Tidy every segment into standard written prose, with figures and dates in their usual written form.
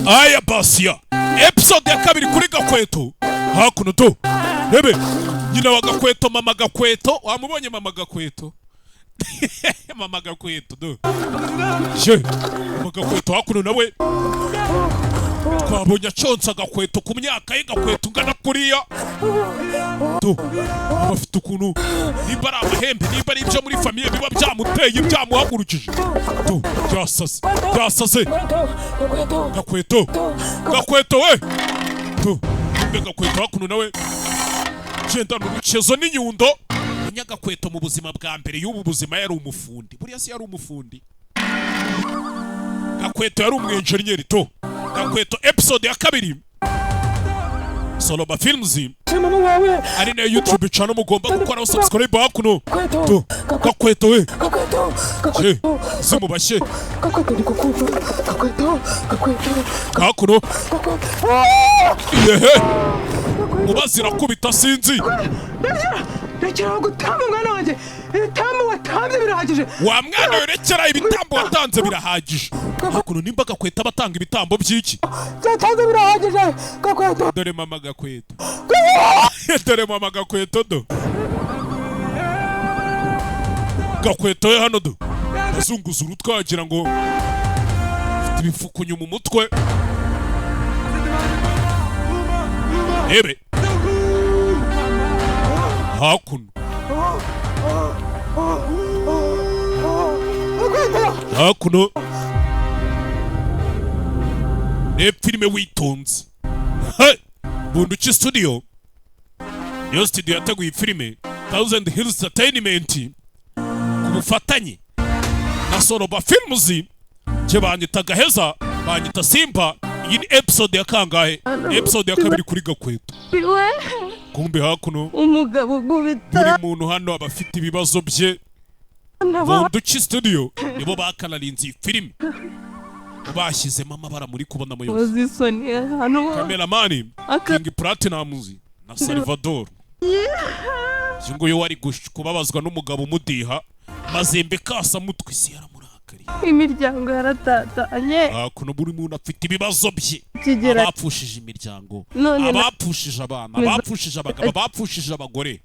aya basiya episode ya kabiri kuri Gakweto hakuno to rebe nyina wa Gakweto mama Gakweto wamubonye mama Gakweto mama Gakweto do je mama Gakweto hakuno nawe twabonye aconsa Gakweto ku myaka ye Gakweto ngana kuriya to abafite ukuntu niba ari amahembe niba ari ibyo muri famiye biba byamuteye byamuhagurukije to byasase Gakweto we to Gakweto hakuno nawe genda n'urukezo n'inyundo Gakweto mu buzima bwa mbere y'ubu buzima yari umufundi buriya si yari umufundi Gakweto yari umwenjeniyeri to Gakweto episode ya kabiri Soloba Films ari na YouTube channel mugomba gukora subscribe hakuno to Gakweto we simubashe hakuno yehe mubazira kubita sinzi rekera gutamba umwana wanjye ibitambo watanze birahagije wa mwana werekera ibitambo watanze birahagije hakuno nimba Gakweto abatanga ibitambo by'iki byatanze birahagije Gakweto dore mama Gakweto dore mama Gakweto do Gakweto ye hano do azunguza urutwagira ngo afite ibifukunyu mu mutwe ebe hakuno ne filime witonze Bunduki Studio niyo studio yateguye filime Thousand Hills Entertainment ku bufatanye na Soloba Films je banyita Gaheza banyita Simba iyi ni episode ya kangahe episode ya kabiri kuri Gakweto kumbe hakuno umugabo gubita buri muntu hano abafite ibibazo bye Bunduki Studio nibo bakanarinze filime bashyizemo amabara muri kubona muyobozi cameraman King Platinum na Salvador ngo yo wari kubabazwa n'umugabo umudiha mazembe kasa mutwe isi yaramurakari imiryango yaratatanye kuno buri muntu afite ibibazo bye abapfushije imiryango abapfushije abana abapfushije abagabo abapfushije abagore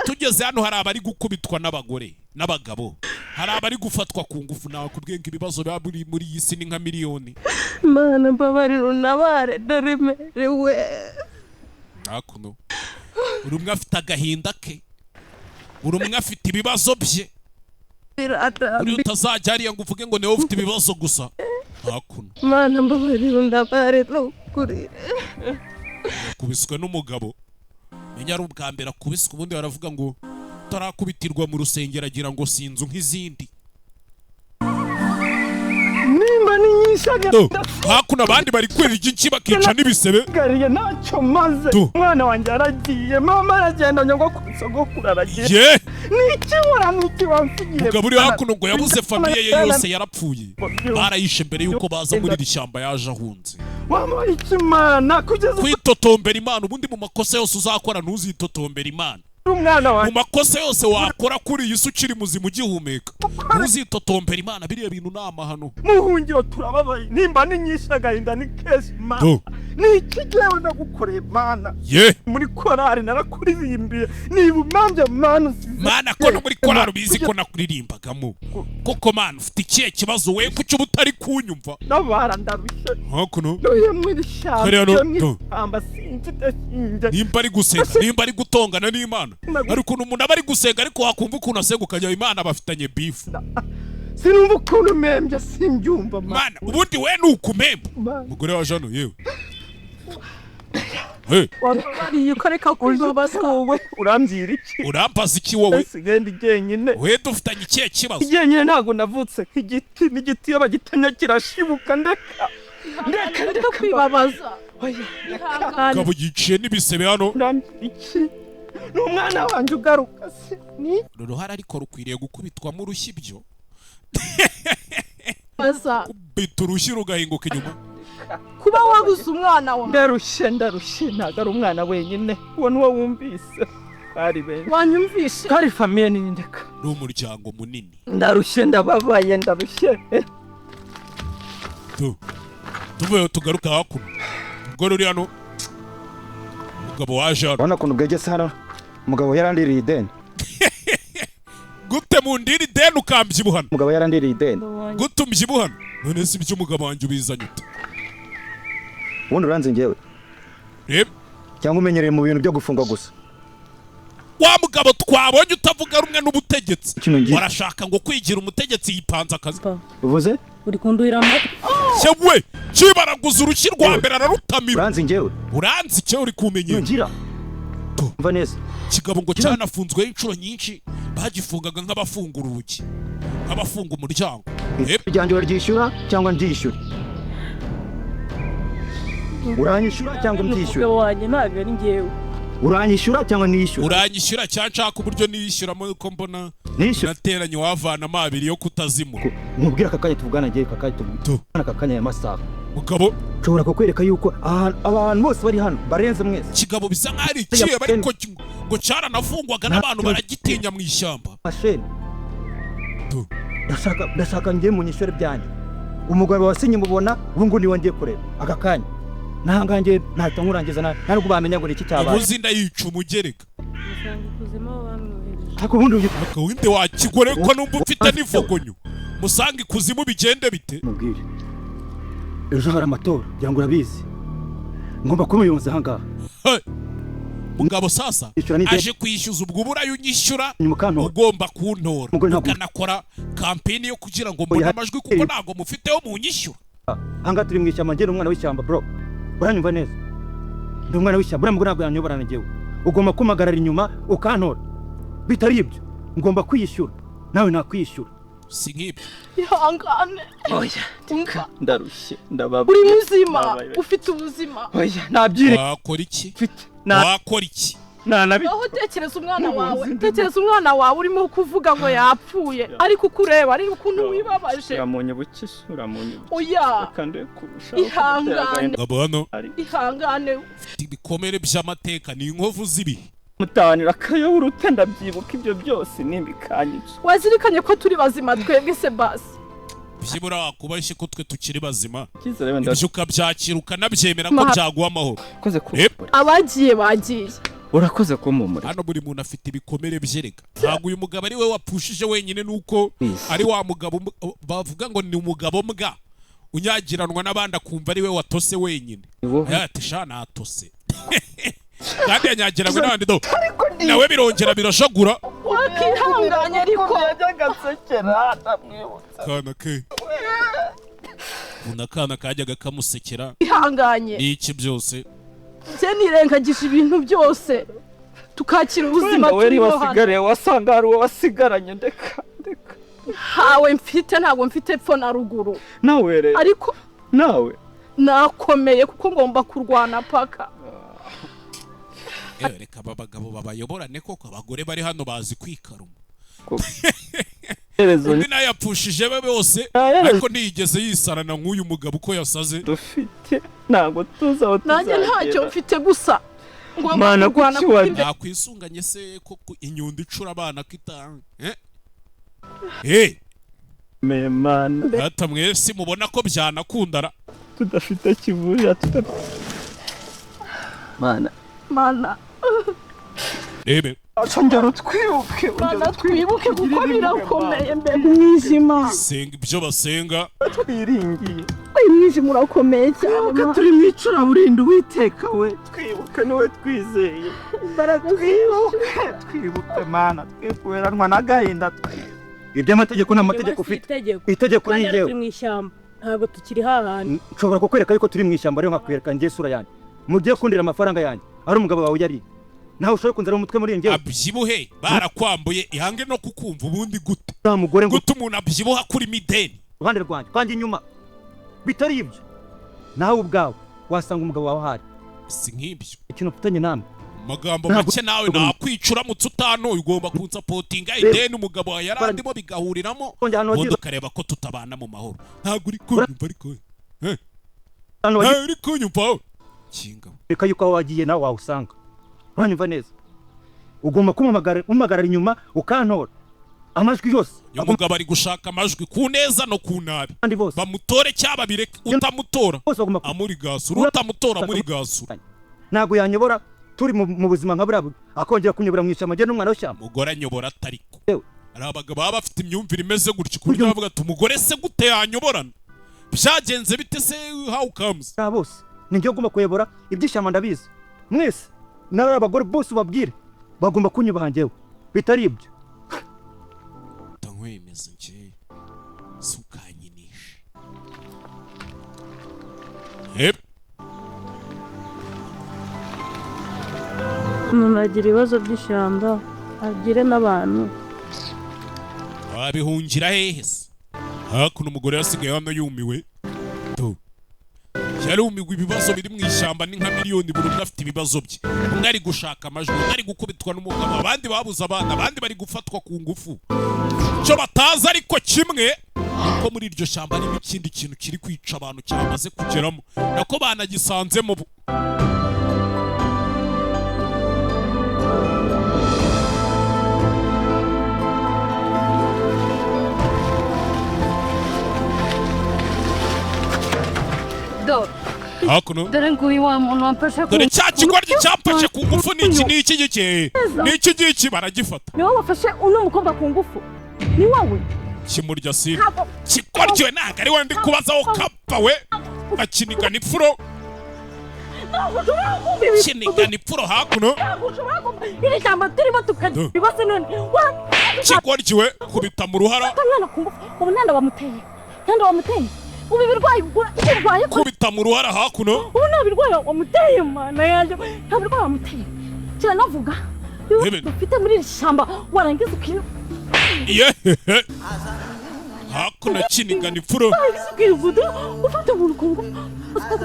tugeze hano hari abari gukubitwa n'abagore n'abagabo hari abari gufatwa ku ngufu nawe kubwenga ibibazo bya buri muri iyi si ni nka miliyoni mana mbabarira unabare ndaremerewe hakuno buri umwe afite agahinda ke buri umwe afite ibibazo bye uri utazajya hariya ngo uvuge ngo niwe ufite ibibazo gusa hakuno mana mbabarira unabare n'ukuri kubiswe n'umugabo menya ari ubwa mbere akubiswe ubundi baravuga ngo utarakubitirwa mu rusengero agira ngo sinzu nk'izindi nimba ninyishaga hakuno abandi bari kwira iki bakica n'ibisebe gariye ntacyo maze umwana wanjye aragiye mama aragenda nyongo ku isoko kuraragiye niki wamfigiye mugabo uri hakuno ngo yabuze famiye ye yose yarapfuye barayishe mbere yuko baza muri iri shyamba yaje ahunze mama ikimana kugeza kwitotombera Imana ubundi mu makosa yose uzakora ntuzitotombera Imana umwana wanjye mu makosa yose wakora kuri iyi ukiri muzima ugihumeka ntuzitotombera Imana biriya bintu ni amahano muhungiro turababaye nimba ninyisha agahinda ni kesi mana niki jewe ndagukoreye mana muri korari narakuririmbiye niba umambye mana ko no muri korari ubizi ko nakuririmbagamo koko mana ufite ikihe kibazo we kuki uba utari kunyumva ndabara ndarushye hakuno ndoye muri shyamba amba sinzite nimba ari gusenga nimba ari gutongana n'Imana ariko umuntu aba ari gusenga ariko wakumva ukuntu asenga ukajya Imana bafitanye beef sinumva ukuntu membe simbyumva mana ubundi we nukumemba mugore wa Jano yewe wariye ukareka kubabaza wowe urambwira iki urambaza iki wowe sigenda igenyine we dufitanye ikihe kibazo igenyine ntago navutse igiti n'igiti iyo bagitanya kirashibuka ndeka kwibabaza kabo yiciye n'ibisebe hano iki n'umwana wanjye ugaruka se ni ruhara ariko rukwiriye gukubitwamo urushyi byo kubita urushyi rugahinguka inyuma kuba wabuze umwana wawe ndarushye ntago ari umwana wenyine uwo niwo wumvise bari benshi wanyumvishe kari famiye nini ndeka n'umuryango munini ndarushye ndababaye ndarushye tuvuye tugaruka hakuno umugore uri hano umugabo waje hano ubona ukuntu bwegetse hano umugabo yarandiriye ideni gute mu ndiri ideni ukambyibuhana umugabo yarandiriye ideni gute umbyibuhana none si ibyo umugabo wanjye ubizanye ute ubundi uranze njyewe cyangwa umenyereye mu bintu byo gufunga gusa wa mugabo twabonye utavuga rumwe n'ubutegetsi warashaka ngo kwigira umutegetsi yipanze akazi uvuze uri kunduhira amata yewe kibaraguza urushyi rwa mbere ararutamira uranze njyewe uranze icyo uri kumenyera ngira mva neza kigabo ngo cyanafunzweho inshuro nyinshi bagifungaga nk'abafunga urugi nk'abafunga umuryango iryanjye uraryishyura cyangwa ndishyura uranyishyura cyangwa ndishyura umugabo wanjye ntabwo ari njyewe uranyishyura cyangwa niyishyura uranyishyura cyangwa nshaka uburyo niyishyuramo yuko mbona nateranye wavanamo abiri yo kutazimura nkubwira aka kanya tuvugana ngiye aka kanya tuvugana aka kanya ya masaha mugabo nshobora kukwereka yuko abantu bose bari hano barenze mwese kigabo bisa nk'aho ari ikiyeba ariko ngo cyaranafungwaga n'abantu baragitinya mu ishyamba ndashaka ngiye mu nyishyure byanjye umugabo wasinye mubona ubu ngubu niwe ngiye kureba aka kanya nahangange ntahita nkurangiza nta nubwo bamenya ngo ni iki cyabaye ubuzi ndayica umugereka ariko ubundi winde wakigore ko numva ufite n'ifogonyo musanga ikuzimu bigende bite mubwire ejo hari amatora kugira ngo urabizi ngomba kuba umuyobozi aha ngaha mugabo sasa aje kwishyuza ubwo uburayo unyishyura ugomba kuntora ukanakora kampeni yo kugira ngo mbone amajwi kuko ntabwo mufiteho mu nyishyura aha ngaha turi mu ishyamba njye umwana w'ishyamba bro uranyumva neza ndi umwana w'ishyamba uriya mugore ntabwo yanyoborana njyewe ugomba kumpagarara inyuma ukantora bitari ibyo ngomba kwiyishyura nawe nakwishyura si nk'ibyo ihangane oya ndarushye ndababa uri muzima ufite ubuzima oya nabyiri wakora iki wakora iki aho tekereza umwana wawe urimo kuvuga ngo yapfuye ariko ukureba ari ukuntu wibabaje uramunye bukisha uramunye oya ihangane ihangane ibikomere by'amateka ni inkovu z'ibihe mutanira akayobora utandabyibuka ibyo byose nimbikanyije wazirikanye ko turi bazima twebwe se basi byibura wakubashye ko twe tukiri bazima ibyo ukabyakira ukanabyemera ko byaguha amahoro abagiye bagiye urakoze kumumura hano buri muntu afite ibikomere byereka ntabwo uyu mugabo ari we wapfushije wenyine nuko ari wa mugabo bavuga ngo ni umugabo mbwa unyagiranwa n'abandi akumva ari we watose wenyine ati sha natose kandi yanyagiranwe n'abandi do nawe birongera birashagura wakihanganye ariko yajyaga ndamwibutsa kana ke unakana kajyaga kamusekera ihanganye n'iki byose nje nirengagije ibintu byose tukakira ubuzima turimo hano wasanga hari uwo wasigaranye ndeka hawe mfite ntabwo mfite epfo na ruguru nawe rero ariko nawe nakomeye kuko ngomba kurwana paka reka aba bagabo babayoborane koko abagore bari hano bazi kwikaruma undi nawe yapfushije be bose ariko ntiyigeze yisarana nk'uyu mugabo uko yasaze dufite ntabwo tuzi aho nanjye ntacyo mfite gusa ngomba kurwana nakwisunganye se koko inyundo icura abana kitanga memana data mwese mubona ko byanakundara tudafite kivurira mana rebe Achongera twibuke kuko birakomeye mbere mwijima senga ibyo basenga twiringiye mwijima urakomeye cyane turi mwicura burindi witeka we twibuke niwe twizeye twibuke mana twikuranwa n'agahinda ibyo amategeko n'amategeko ufite itegeko ni yewe mu ishyamba ntabwo tukiri hahandi nshobora kukwereka yuko turi mu ishyamba rero nkakwereka ngiye sura yanjye mugiye kundira amafaranga yanjye ari umugabo wawe yari nawe ushobora kunzara umutwe muri njyewe abyibuhe barakwambuye ihange no kukumva ubundi gute mugore gute umuntu abyibuha kuri mideni uruhande rwanjye kandi inyuma bitari ibyo nawe ubwawe wasanga umugabo wawe ahari si nk'ibyo ikintu ufitanye namwe magambo make nawe nakwicura mu tutano ugomba kunsapotinga ideni umugabo wawe yarandimo bigahuriramo ubundi ukareba ko tutabana mu mahoro ntabwo uri kunyumva ariko uri kunyumva kinga reka yuko aho wagiye nawe wawusanga uranyumva neza ugomba kumuhagarara inyuma ukantora amajwi yose uyu mugabo ari gushaka amajwi ku neza no ku nabi kandi bose bamutore cyaba bireke utamutora bose bagomba amuri gasura utamutora muri gasura ntago yanyobora turi mu buzima nka buriya akongera kunyobora mu ishyamba njye n'umwana w'ishyamba umugore anyobora atariko yewe hari abagabo baba bafite imyumvire imeze gutya ku buryo bavuga ati umugore se gute yanyoborana byagenze bite se how comes bose ninjye ugomba kuyobora iby'ishyamba ndabizi mwese n'aba abagore bose ubabwire bagomba kunyubaha njyewe bitari ibyo tankwemeza njye sukanyinisha umuntu agira ibibazo by'ishyamba agire n'abantu wabihungira hehe se hakuno umugore yasigaye hano yumiwe yarumiwe ibibazo biri mu ishyamba ni nka miliyoni buri umwe afite ibibazo bye umwe ari gushaka amajwi umwe ari gukubitwa n'umugabo abandi babuze abana abandi bari gufatwa ku ngufu icyo batazi ariko kimwe ko muri iryo shyamba harimo ikindi kintu kiri kwica abantu cyamaze kugeramo nako banagisanzemo hakuno dore nguyu wa muntu wamfashe dore cya kigoryi cyamfashe ku ngufu n'iki gike n'iki giki baragifata ni wowe wafashe uno mukobwa ku ngufu ni wowe kimurya sina kigoryi we ntabwo ari we ndi kubazaho kapfa we akinigana ipfuro kinigana ipfuro hakuno iri jambo turimo tukagira ibibazo none kigoryi we kubita mu ruhara ubu nanda wamuteye ubu birwaye kubita mu ruhara hakuno ubu nta birwaye wamuteye mana yanjye nta birwaye wamuteye kiranavuga ufite muri iri shyamba warangiza ukiri yehehe hakuno kinigana ipfuro ufite umuntu ku ngufu uko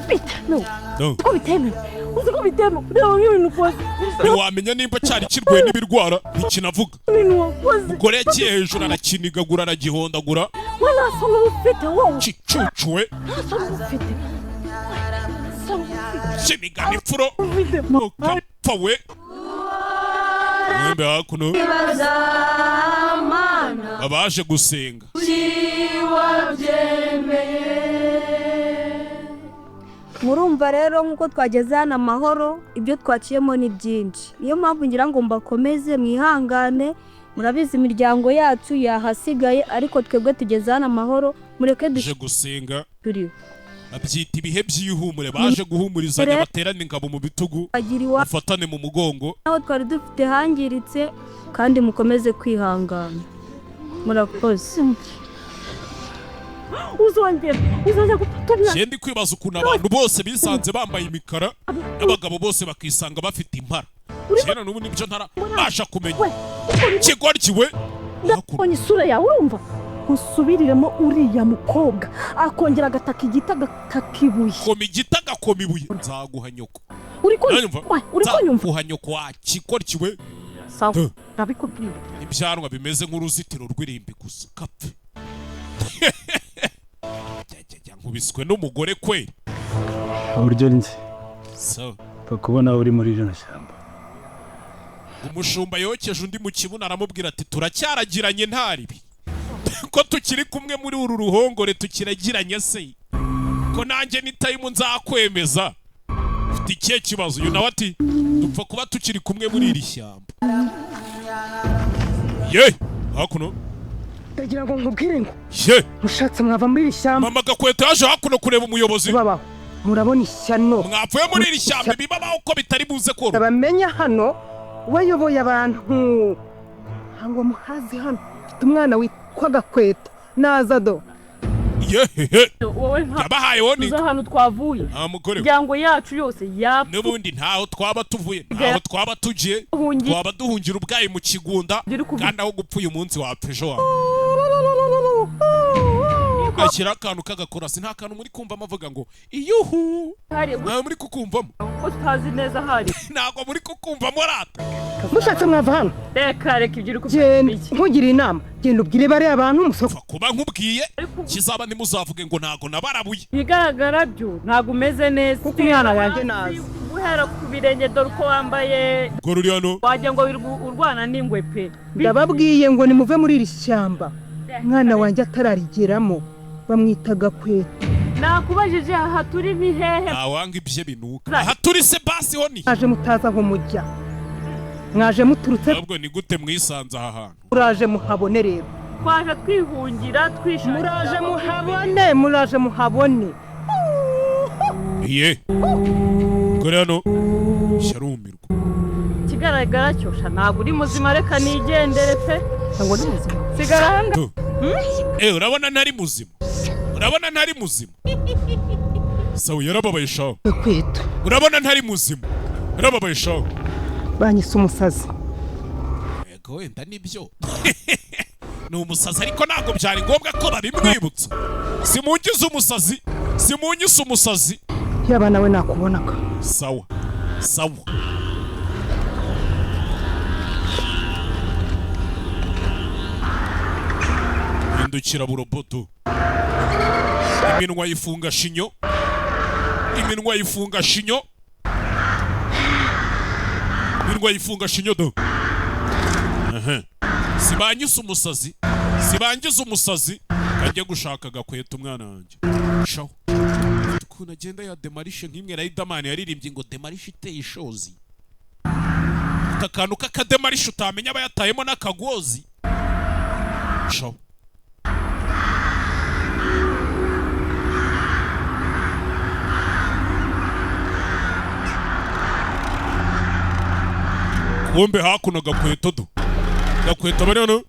bitemewe uzi ko bitemewe reba nk'ibintu ukoze ntiwamenya nimba cyari kirwaye n'ibirwara ntikinavuga umugore yagiye hejuru arakinigagura aragihondagura nasa n'ubufite wowe kicucuwe kinigana ipfuro ukapfa we mwembe hakuno abaje gusenga murumva rero nk'uko twageze hano amahoro ibyo twaciyemo ni byinshi niyo mpamvu ngira ngo mbakomeze mwihangane murabizi imiryango yacu yahasigaye ariko twebwe tugeze hano amahoro mureke baje gusenga turiho babyita ibihe by'ihumure baje guhumurizanya baterana ingabo mu bitugu bafatane mu mugongo aho twari dufite hangiritse kandi mukomeze kwihangana murakoze uzongera gufata umwana ndi kwibaza ukuntu abantu bose bisanze bambaye imikara n'abagabo bose bakisanga bafite impara kera n'ubu nibyo ntarabasha kumenya kigoryi we ndabonye isura yawe urumva usubiriremo uriya mukobwa akongera agataka igiti agakakibuye koma igiti agakoma ibuye nzaguha nyoko uri kunyumva nzaguha nyoko wa kigoryi we sawa ndabikubwira ibyanwa bimeze nk'uruzitiro rw'irimbi gusa kapfe nkubiswe n'umugore kweri uburyo nzi so kubona uri muri rino shyamba umushumba yokeje undi mu kibuno aramubwira ati turacyaragiranye ntaribi ko tukiri kumwe muri uru ruhongore tukiragiranye se ko nanjye ni time nzakwemeza ufite ikihe kibazo uyu nawe ati dupfa kuba tukiri kumwe muri iri shyamba ye hakuno ndagira ngo nkubwire ngo ye mushatse mwava muri iri shyamba mama gakwete yaje hakuno kureba umuyobozi babaho murabona ishyano mwavuye muri iri shyamba bibabaho ko bitari buze koro abamenya hano wayoboye abantu ntabwo muhazi hano ufite umwana witwa gakweta naza do yehehe wowe yabahaye woni uza hano twavuye nta mugore imiryango yacu yose yapfa n'ubundi ntaho twaba tuvuye ntaho twaba tugiye twaba duhungira ubwayi mu kigunda kandi aho gupfa uyu munsi wapfa ejo wawe gashyira akantu k'agakorasi nta kantu muri kumvamo avuga ngo iyuhu ntawe muri kukumvamo ko tutazi neza hari ntabwo muri kukumvamo rata mushatse mwava hano reka ibyo uri kuvuga nkugire inama genda ubwire bariya abantu umusoko kuba nkubwiye kizaba ntimuzavuge ngo ntago nabarabuye bigaragara byo ntabwo umeze neza kuko umwana wanjye nazi guhera ku birenge dore uko wambaye ubwo ruri hano wagira ngo urwana n'ingwe pe. ndababwiye ngo nimuve muri iri shyamba mwana wanjye atararigeramo bamwitaga Kweto. Nakubajije aha turi ni hehe? awanga ibye binuka aha turi se basi honi mwaje mutaza aho mujya, mwaje muturutse, ahubwo ni gute mwisanze aha hantu muraje muhabone rero, Twaje twihungira twishakira. muraje muhabone. iye kore hano sharumirwa Kigaragara cyosha ntabwo uri muzima, reka nigendere pe. Ngo ni muzima. Sigara hanga. urabona ntari muzima, urabona ntari muzima sawa yarababaye shaho Kweto urabona ntari muzima yarababaye shaho banyise umusazi. yego wenda nibyo ni umusazi ariko ntabwo byari ngombwa ko babimwibutsa. simungize umusazi, simunyise umusazi. yaba nawe nakubonaga. sawa sawa hindukira burobodo, iminwa yifunga shinyo, iminwa yifunga shinyo, iminwa yifunga shinyo do. sibanyise umusazi, sibangize umusazi kajya gushaka Gakweta umwana wanjye shaho ukuntu agenda ya demarishe nk'imwe Riderman yaririmbye ngo demarishe iteye ishozi, akantu k'akademarishe utamenya aba yatayemo n'akagozi shaho. kumbe hakuno Gakweta do, Gakweta bari hano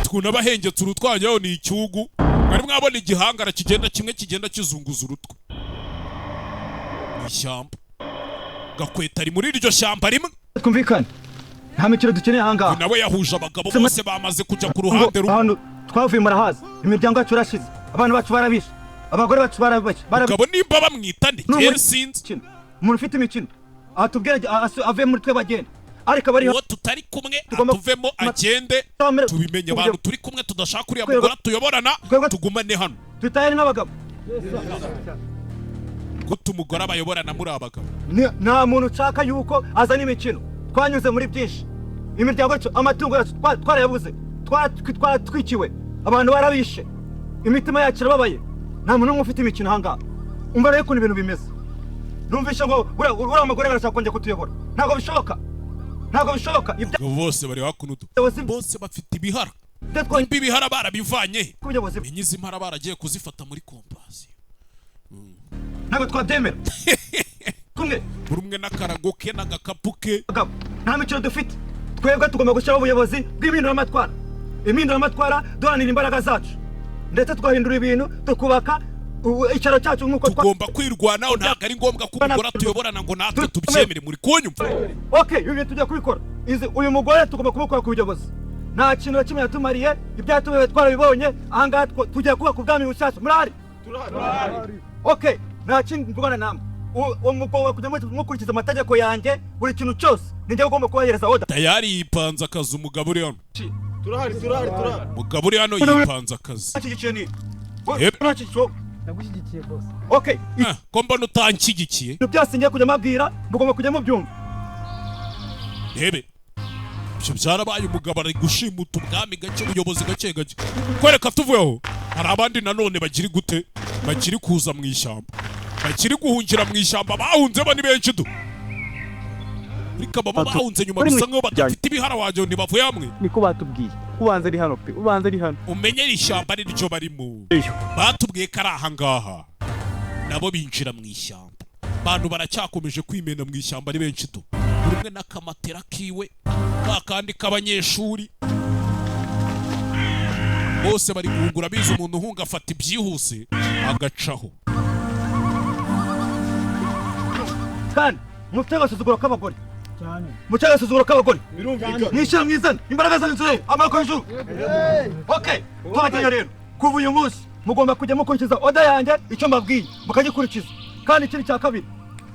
ukuntu abahengetse urutwanyaho ni icyugu, mwari mwabona igihangara kigenda kimwe kigenda kizunguza urutwe mu ishyamba. Gakweta ari muri iryo shyamba rimwe. twumvikane nta mikino dukeneye ahangaha. nawe yahuje abagabo bose bamaze kujya ku ruhande rumwe. ahantu twavuye murahazi, imiryango yacu irashize, abantu bacu barabishe, abagore bacu barabishe. Mugabo nimba bamwita nde kera sinzi umuntu ufite imikino atubwire ave muri twe bagenda, ariko bari uwo tutari kumwe atuvemo agende, tubimenye abantu turi kumwe tudashaka uriya mugore tuyoborana tugumane hano. tutayari n'abagabo gute umugore abayoborana muri abagabo? nta muntu ushaka yuko azana imikino. twanyuze muri byinshi, imiryango yacu, amatungo yacu twarayabuze, twaratwikiwe, abantu barabishe, imitima yacu irababaye, nta muntu n'umwe ufite imikino ahangaha. umva rero ukuntu ibintu bimeze, numvishe ngo uriya mugore arashaka kongera kutuyobora. ntabwo bishoboka, ntabwo bishoboka. bose bari hakuno, bose bafite ibihara. nimba ibihara barabivanye inyizi impara baragiye kuzifata muri kompasi. ntabwo twabyemera. kumwe buri umwe n'akarago ke n'agakapu ke. nta mikino dufite, twebwe tugomba gushyiraho ubuyobozi bw'impinduramatwara. impinduramatwara duharanira imbaraga zacu, ndetse twahindura ibintu tukubaka icyaro cyacu nk'uko tugomba kwirwanaho. ntabwo ari ngombwa ko umugore tuyoborana ngo natwe tubyemere. muri kunyumva? ibi bintu tujya kubikora. uyu mugore tugomba kumukora ku buyobozi. nta kintu na kimwe yatumariye, ibyatubaye twarabibonye. ahangaha tugiye kubaka ubwami bushyashya. murahari? nta kindi mvugana namwe. umugabo kujya mukurikiza amategeko yanjye, buri kintu cyose nijya ugomba kubahereza oda. tayari yipanze akazi umugabo uri hano. turahari. umugabo uri hano yipanze akazi. Ndagushyigikiye boss. ko mbona utanshyigikiye? ibyo byose ngiye kujya mabwira mugomba kujya mubyumva. rebe ibyo byarabaye, umugabo ari gushimuta ubwami gake, ubuyobozi gake gake. kwereka tuvuyeho hari abandi nanone bakiri gute, bakiri kuza mu ishyamba, bakiri guhungira mu ishyamba. bahunzemo ni benshi du, ariko abo bahunze nyuma bisa nkaho badafite ibihara wagira ntibavuye hamwe. niko batubwiye, ubanza ari hano pe, ubanza ari hano. umenyere ishyamba ari ryo barimo. batubwiye ko ari ahangaha, nabo binjira mu ishyamba. abantu baracyakomeje kwimena mu ishyamba ari benshi du, buri umwe n'akamatera kiwe, kakandi k'abanyeshuri. bose bari guhungura biza, umuntu uhunga afata ibyihuse agacaho. kandi mufite agasuzuguro k'abagore, mucyo agasuzuguro k'abagore, mwishyira mwizana, imbaraga zanyu zireba, amaboko hejuru. twajyanye rero, kuva uyu munsi mugomba kujya mukurikiza oda yanjye, icyo mbabwiye mukagikurikiza. kandi ikindi cya kabiri,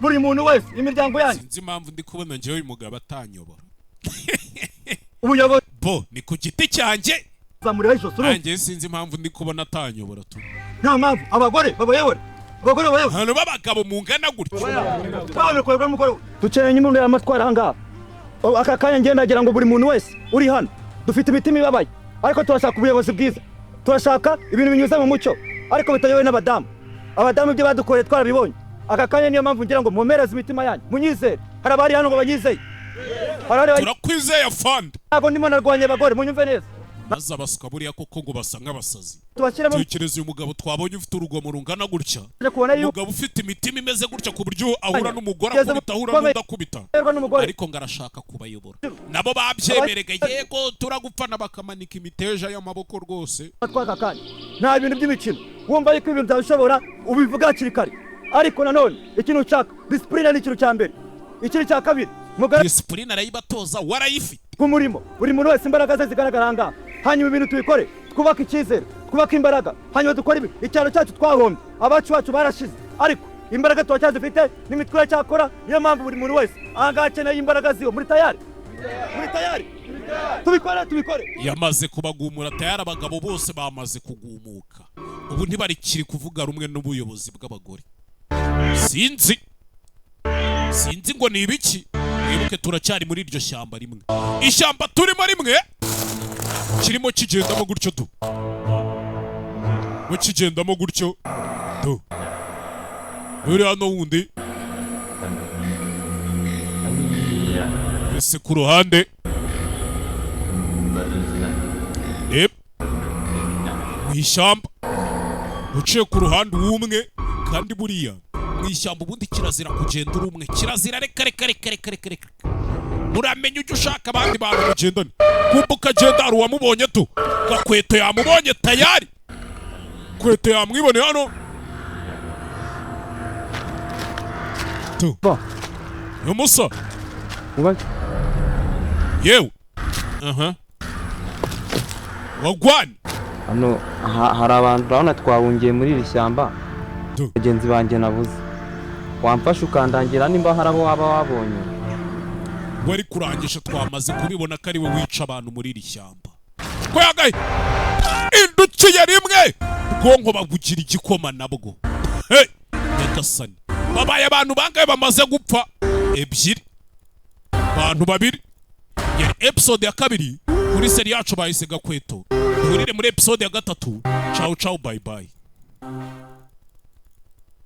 buri muntu wese, imiryango yanyu. sinzi impamvu ndi kubona njyewe uyu mugabo atanyobora. ubuyobozi bo ni ku giti cyanjye, zamurira ijosi. nanjye sinzi impamvu ndi kubona atanyobora tu. nta mpamvu abagore babayobore, abagore bawe hano b'abagabo mungana gutyo babikorwa mukoro dukeneye umuntu yamatwara hanga aka kanya ngenda nagira ngo buri muntu wese uri hano dufite imitima ibabaye ariko turashaka ubuyobozi bwiza turashaka ibintu binyuze mu mucyo ariko bitayowe n'abadamu abadamu ibyo badukoreye twarabibonye aka kanya niyo mpamvu ngira ngo mumereze imitima yanyu munyizere hari abari hano ngo banyizeye turakwizeye fund ntabwo ndimo narwanye abagore munyumve neza maze abasuka buriya koko ngo basa nk'abasazi tubashyiremo tekereza uyu mugabo twabonye ufite urugomo rungana gutya kubona yuko umugabo ufite imitima imeze gutya ku buryo ahura n'umugore akubita ahura n'udakubita ariko ngo arashaka kubayobora nabo babyemerega yego turagupfana bakamanika imiteja y'amaboko rwose twaka kanya nta bintu by'imikino wumva yuko ibintu byabishobora ubivuga hakiri kare ariko nanone ikintu ushaka disipurine ni ikintu cya mbere ikintu cya kabiri disipurine arayibatoza warayifite ku murimo buri muntu wese imbaraga ze zigaragara ahangaha hanyuma ibintu tubikore twubake icyizere twubake imbaraga hanyuma dukore ibi icyaro cyacu twahombye abacu bacu barashize ariko imbaraga turacyazifite n'imitwe cyakora niyo mpamvu buri muntu wese ahangaha akeneye imbaraga ziwe muri tayari tubikore yamaze kubagumura tayari abagabo bose bamaze kugumuka ubu ntibarikiri kuvuga rumwe n'ubuyobozi bw'abagore sinzi ngo ni ibiki mwibuke turacyari muri iryo shyamba rimwe ishyamba turimo rimwe kirimo kigendamo gutyo kigendamo gutyo uri hano wundi ese ku ruhande mu ishyamba uciye ku ruhande umwe kandi buriya mu ishyamba ubundi kirazira kugenda uri umwe kirazira reka muramenya ujya ushaka abandi bantu mugendane kumva ukagenda hari uwamubonye gakweto yamubonye tayari kweto yamwibone hano umusa yewe wagwani hano hari abantu urabona twahungiye muri iri shyamba bagenzi banjye nabuze wamfasha ukandangira nimba hari abo waba wabonye wari kurangisha twamaze kubibona ko ari we wica abantu muri iri shyamba ko yagaye indukiye rimwe ubwonko babugira igikoma nabwo nyagasani babaye abantu bangaye bamaze gupfa ebyiri abantu babiri yari episode ya kabiri kuri seri yacu bahise Gakweto duhurire muri episode ya gatatu ciao bye bye